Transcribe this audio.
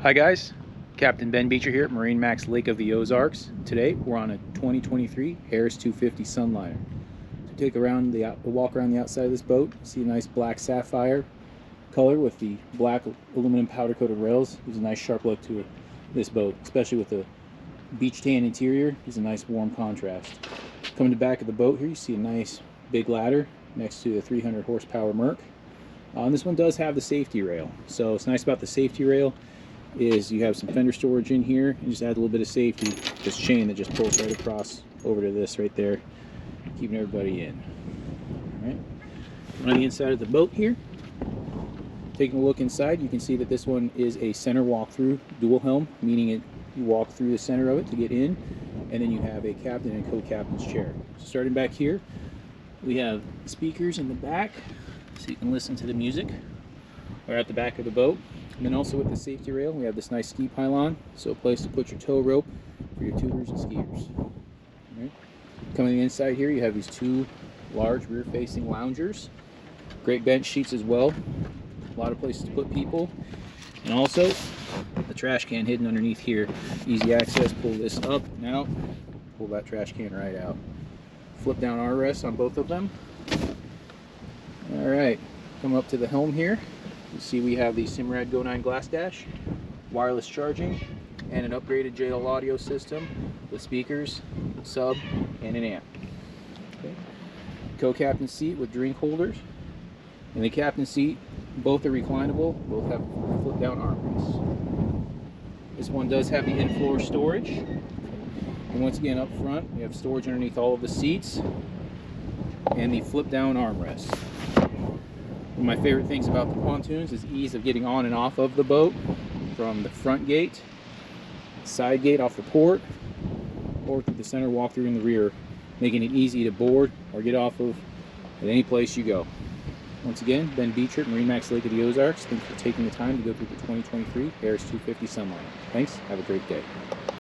Hi guys, Captain Ben Beecher here at MarineMax Lake of the Ozarks. Today we're on a 2023 Harris 250 Sunliner. So take around the walk around the outside of this boat. See a nice black sapphire color with the black aluminum powder coated rails. Gives a nice sharp look to this boat, especially with the beach tan interior. Gives a nice warm contrast. Coming to the back of the boat here, you see a nice big ladder next to the 300 horsepower Merc. And this one does have the safety rail. So what's nice about the safety rail is you have some fender storage in here and just add a little bit of safety. This chain that just pulls right across over to this right there, keeping everybody in. All right. On the inside of the boat here, taking a look inside, you can see that this one is a center walk-through dual helm, meaning you walk through the center of it to get in, and then you have a captain and co-captain's chair. So starting back here, we have speakers in the back, so you can listen to the music. Or at the back of the boat. And then also with the safety rail, we have this nice ski pylon, so a place to put your tow rope for your tubers and skiers. All right. Coming inside here, you have these two large rear-facing loungers. Great bench seats as well. A lot of places to put people. And also, the trash can hidden underneath here. Easy access, pull this up and out, pull that trash can right out. Flip down armrests on both of them. All right, come up to the helm here. You see we have the Simrad Go 9 glass dash, wireless charging, and an upgraded JL audio system with speakers, sub, and an amp. Okay. Co-captain seat with drink holders. And the captain seat, both are reclinable, both have flip down armrests. This one does have the in-floor storage. And once again up front, we have storage underneath all of the seats and the flip down armrests. One of my favorite things about the pontoons is ease of getting on and off of the boat from the front gate, side gate off the port, or through the center walk-through in the rear, making it easy to board or get off of at any place you go. Once again, Ben Beecher at MarineMax Lake of the Ozarks. Thanks for taking the time to go through the 2023 Harris 250 Sunliner. Thanks. Have a great day.